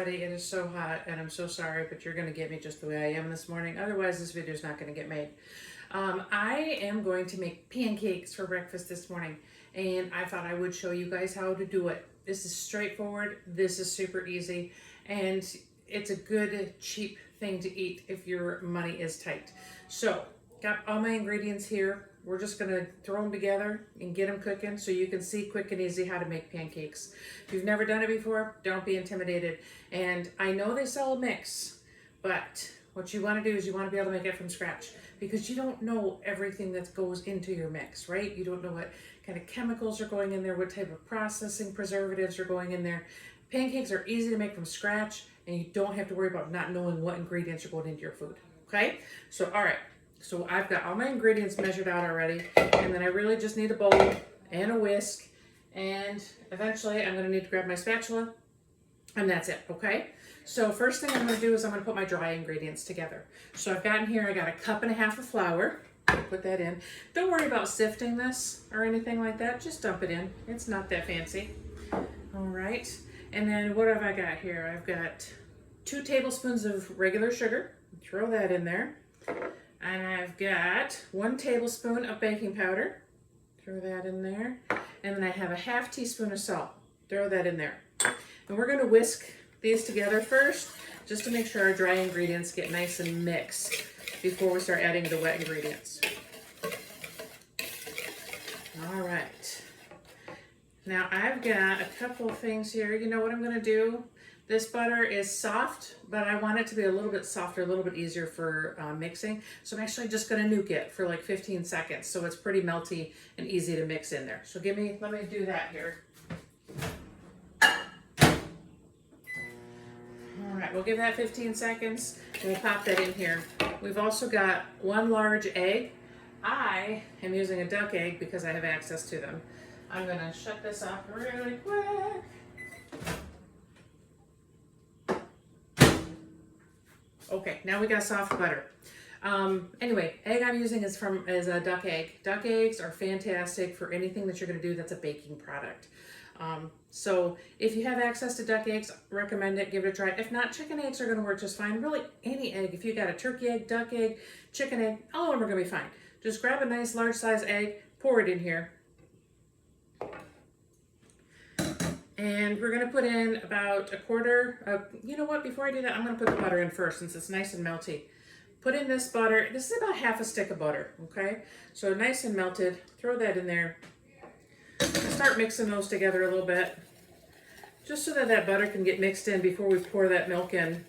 sweaty, it is so hot, and I'm so sorry, but you're gonna get me just the way I am this morning. Otherwise, this video is not gonna get made. I am going to make pancakes for breakfast this morning, and I thought I would show you guys how to do it. This is straightforward, this is super easy, and it's a good, cheap thing to eat if your money is tight. So, got all my ingredients here. We're just gonna throw them together and get them cooking so you can see quick and easy how to make pancakes. If you've never done it before, don't be intimidated. And I know they sell a mix, but what you wanna do is you wanna be able to make it from scratch because you don't know everything that goes into your mix, right? You don't know what kind of chemicals are going in there, what type of processing preservatives are going in there. Pancakes are easy to make from scratch and you don't have to worry about not knowing what ingredients are going into your food, okay? So, all right. So I've got all my ingredients measured out already, and then I really just need a bowl and a whisk, and eventually I'm gonna need to grab my spatula, and that's it, okay? So first thing I'm gonna do is I'm gonna put my dry ingredients together. So I've got in here, I got 1.5 cups of flour. Put that in. Don't worry about sifting this or anything like that, just dump it in. It's not that fancy. All right, and then what have I got here? I've got 2 tablespoons of regular sugar. Throw that in there. And I've got 1 tablespoon of baking powder. Throw that in there. And then I have a 1/2 teaspoon of salt. Throw that in there. And we're gonna whisk these together first, just to make sure our dry ingredients get nice and mixed before we start adding the wet ingredients. All right. Now I've got a couple of things here. You know what I'm gonna do? This butter is soft, but I want it to be a little bit softer, a little bit easier for mixing. So I'm actually just gonna nuke it for like 15 seconds. So it's pretty melty and easy to mix in there. So let me do that here. All right, we'll give that 15 seconds and we'll pop that in here. We've also got 1 large egg. I am using a duck egg because I have access to them. I'm gonna shut this off really quick. Okay, now we got soft butter. Anyway, egg I'm using is a duck egg. Duck eggs are fantastic for anything that you're gonna do that's a baking product. So if you have access to duck eggs, recommend it, give it a try. If not, chicken eggs are gonna work just fine. Really, any egg. If you got a turkey egg, duck egg, chicken egg, all of them are gonna be fine. Just grab a nice large size egg, pour it in here. And we're gonna put in about 1/4 of, you know what, before I do that, I'm gonna put the butter in first since it's nice and melty. Put in this butter, this is about 1/2 stick of butter, okay? So nice and melted, throw that in there. Start mixing those together a little bit, just so that that butter can get mixed in before we pour that milk in.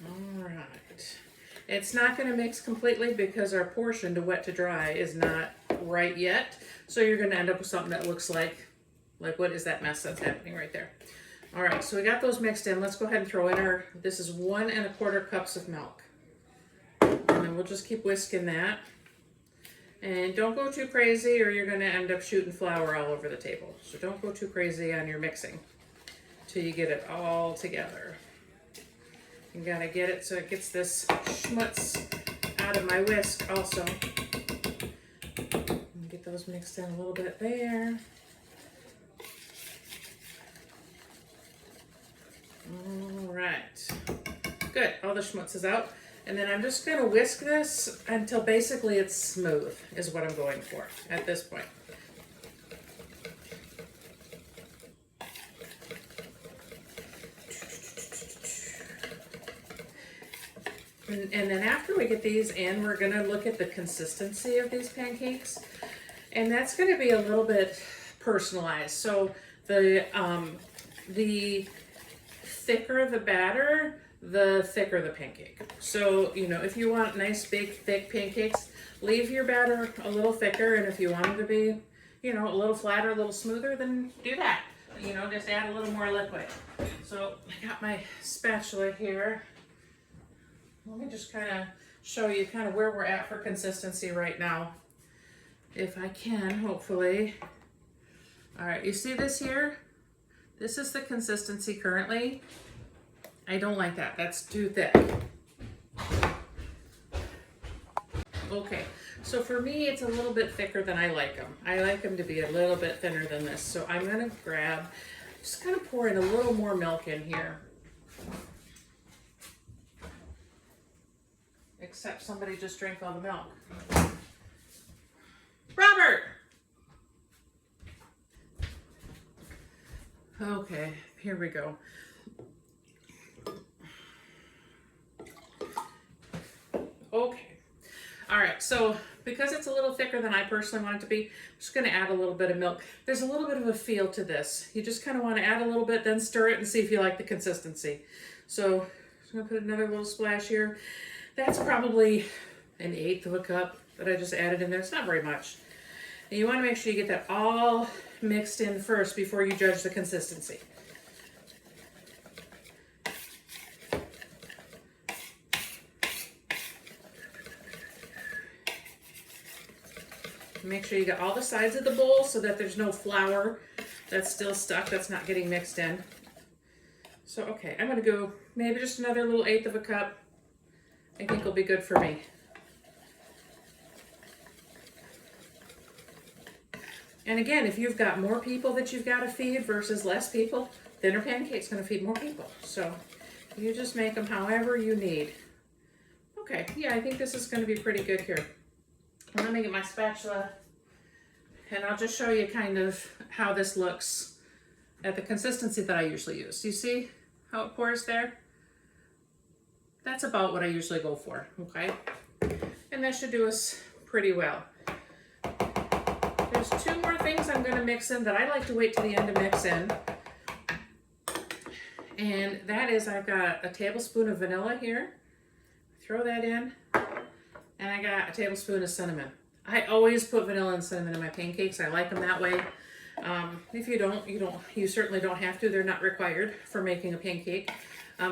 All right. It's not gonna mix completely because our portion to wet to dry is not right yet. So you're gonna end up with something that looks like what is that mess that's happening right there? All right, so we got those mixed in. Let's go ahead and throw in this is 1¼ cups of milk. And then we'll just keep whisking that. And don't go too crazy or you're gonna end up shooting flour all over the table. So don't go too crazy on your mixing till you get it all together. You gotta get it so it gets this schmutz out of my whisk also. Get those mixed in a little bit there. All right, good, all the schmutz is out. And then I'm just gonna whisk this until basically it's smooth is what I'm going for at this point. And then after we get these in, we're gonna look at the consistency of these pancakes. And that's gonna be a little bit personalized. So the thicker the batter, the thicker the pancake. So, you know, if you want nice, big, thick pancakes, leave your batter a little thicker. And if you want them to be, you know, a little flatter, a little smoother, then do that. You know, just add a little more liquid. So I got my spatula here. Let me just kind of show you kind of where we're at for consistency right now. If I can, hopefully. All right, you see this here? This is the consistency currently. I don't like that, that's too thick. Okay, so for me, it's a little bit thicker than I like them. I like them to be a little bit thinner than this. So I'm gonna grab Just kind of pouring a little more milk in here. Except somebody just drank all the milk. Robert! Okay, here we go. Okay. All right, so because it's a little thicker than I personally want it to be, I'm just gonna add a little bit of milk. There's a little bit of a feel to this. You just kind of want to add a little bit, then stir it and see if you like the consistency. So I'm just gonna put another little splash here. That's probably 1/8 of a cup that I just added in there. It's not very much. And you want to make sure you get that all mixed in first before you judge the consistency. Make sure you get all the sides of the bowl so that there's no flour that's still stuck, that's not getting mixed in. So, okay, I'm gonna go maybe just another little 1/8 of a cup. I think will be good for me. And again, if you've got more people that you've got to feed versus less people, thinner pancake's going to feed more people. So you just make them however you need. Okay, yeah, I think this is going to be pretty good here. I'm going to get my spatula and I'll just show you kind of how this looks at the consistency that I usually use. You see how it pours there? That's about what I usually go for, okay? And that should do us pretty well. There's 2 more things I'm going to mix in that I like to wait to the end to mix in. And that is, I've got a tablespoon of vanilla here. Throw that in. And I got a tablespoon of cinnamon. I always put vanilla and cinnamon in my pancakes. I like them that way. If you don't, you certainly don't have to. They're not required for making a pancake.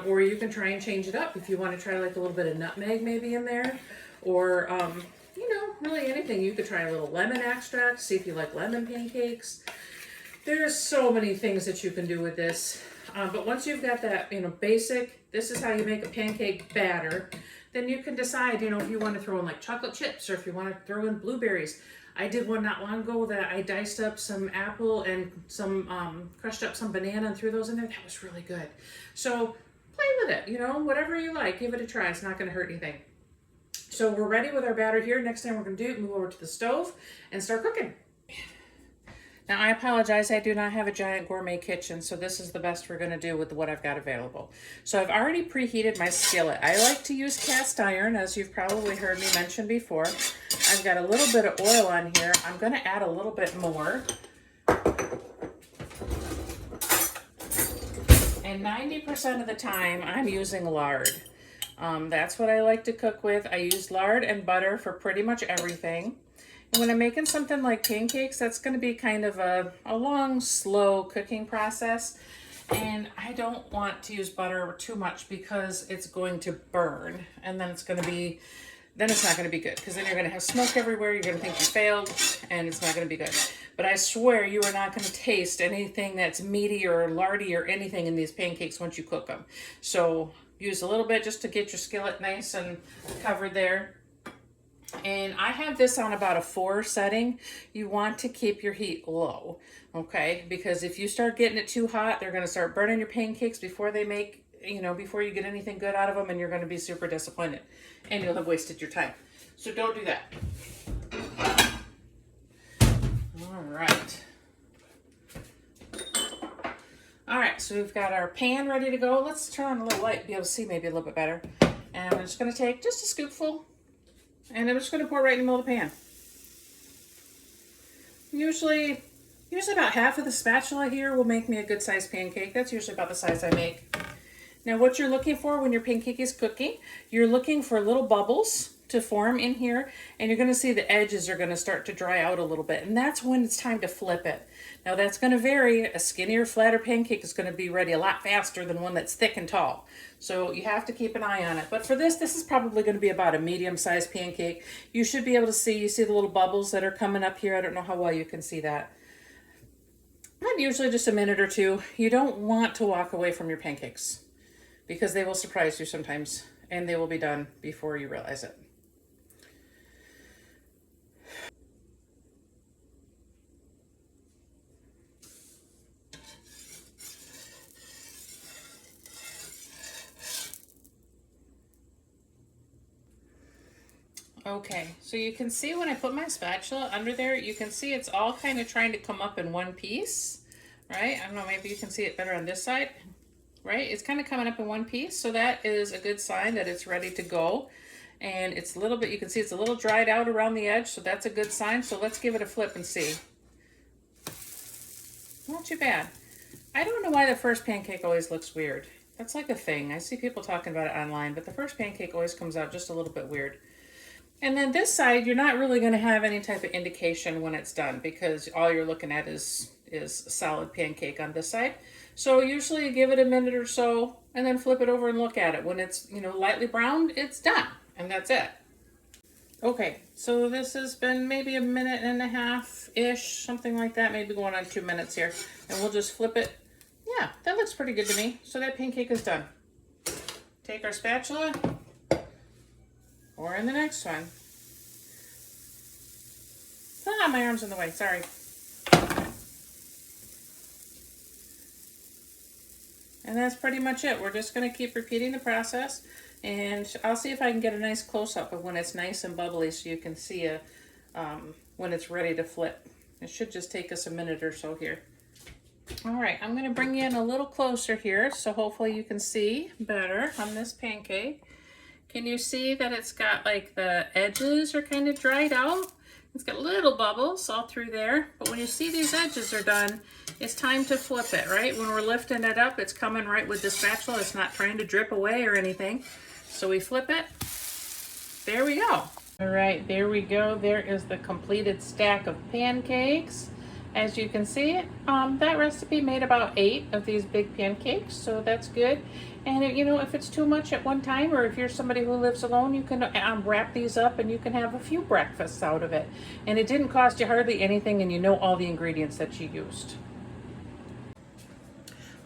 Or you can try and change it up if you want to try like a little bit of nutmeg maybe in there. Or, you know, really anything. You could try a little lemon extract, see if you like lemon pancakes. There's so many things that you can do with this. But once you've got that, you know, basic, this is how you make a pancake batter, then you can decide, you know, if you want to throw in like chocolate chips or if you want to throw in blueberries. I did one not long ago that I diced up some apple and some, crushed up some banana and threw those in there. That was really good. So play with it, you know, whatever you like, give it a try. It's not going to hurt anything. So we're ready with our batter here. Next thing we're going to do, move over to the stove and start cooking. Now I apologize, I do not have a giant gourmet kitchen, so this is the best we're going to do with what I've got available. So I've already preheated my skillet. I like to use cast iron, as you've probably heard me mention before. I've got a little bit of oil on here. I'm going to add a little bit more. And 90% of the time I'm using lard. That's what I like to cook with. I use lard and butter for pretty much everything. And when I'm making something like pancakes, that's going to be kind of a long, slow cooking process. And I don't want to use butter too much because it's going to burn. And then it's going to be, then it's not going to be good. Because then you're going to have smoke everywhere. You're going to think you failed. And it's not going to be good. But I swear you are not going to taste anything that's meaty or lardy or anything in these pancakes once you cook them. So use a little bit just to get your skillet nice and covered there. And I have this on about a 4 setting. You want to keep your heat low, okay? Because if you start getting it too hot, they're going to start burning your pancakes before they make, you know, before you get anything good out of them, and you're going to be super disappointed. And you'll have wasted your time. So don't do that. All right. All right, so we've got our pan ready to go. Let's turn on a little light, be able to see maybe a little bit better. And I'm just going to take just a scoopful. And I'm just going to pour right in the middle of the pan. Usually about half of the spatula here will make me a good sized pancake. That's usually about the size I make. Now what you're looking for when your pancake is cooking, you're looking for little bubbles to form in here, and you're going to see the edges are going to start to dry out a little bit, and that's when it's time to flip it. Now that's going to vary. A skinnier, flatter pancake is going to be ready a lot faster than one that's thick and tall. So you have to keep an eye on it. But for this is probably going to be about a medium-sized pancake. You should be able to see, you see the little bubbles that are coming up here. I don't know how well you can see that. And usually just a minute or 2. You don't want to walk away from your pancakes because they will surprise you sometimes, and they will be done before you realize it. Okay, so you can see when I put my spatula under there, you can see it's all kind of trying to come up in one piece, right? I don't know, maybe you can see it better on this side, right? It's kind of coming up in one piece, so that is a good sign that it's ready to go. And it's a little bit, you can see it's a little dried out around the edge, so that's a good sign. So let's give it a flip and see. Not too bad. I don't know why the first pancake always looks weird. That's like a thing. I see people talking about it online, but the first pancake always comes out just a little bit weird. And then this side, you're not really going to have any type of indication when it's done because all you're looking at is solid pancake on this side. So usually give it a minute or so and then flip it over and look at it. When it's, lightly browned, it's done. And that's it. Okay, so this has been maybe a minute and a half-ish, something like that, maybe going on 2 minutes here. And we'll just flip it. Yeah, that looks pretty good to me. So that pancake is done. Take our spatula, or in the next one. Ah, my arm's in the way, sorry. And that's pretty much it. We're just gonna keep repeating the process. And I'll see if I can get a nice close-up of when it's nice and bubbly so you can see when it's ready to flip. It should just take us a minute or so here. All right, I'm gonna bring you in a little closer here so hopefully you can see better on this pancake. Can you see that it's got like the edges are kind of dried out? It's got little bubbles all through there, but when you see these edges are done, it's time to flip it, right? When we're lifting it up, it's coming right with the spatula. It's not trying to drip away or anything. So we flip it. There we go. All right, there we go. There is the completed stack of pancakes. As you can see, that recipe made about 8 of these big pancakes, so that's good. And if it's too much at one time, or if you're somebody who lives alone, you can wrap these up and you can have a few breakfasts out of it. And it didn't cost you hardly anything, and you know all the ingredients that you used.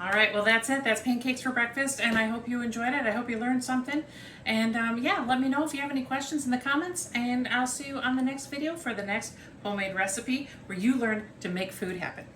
All right, well, that's it. That's pancakes for breakfast, and I hope you enjoyed it. I hope you learned something. And yeah, let me know if you have any questions in the comments, and I'll see you on the next video for the next homemade recipe where you learn to make food happen.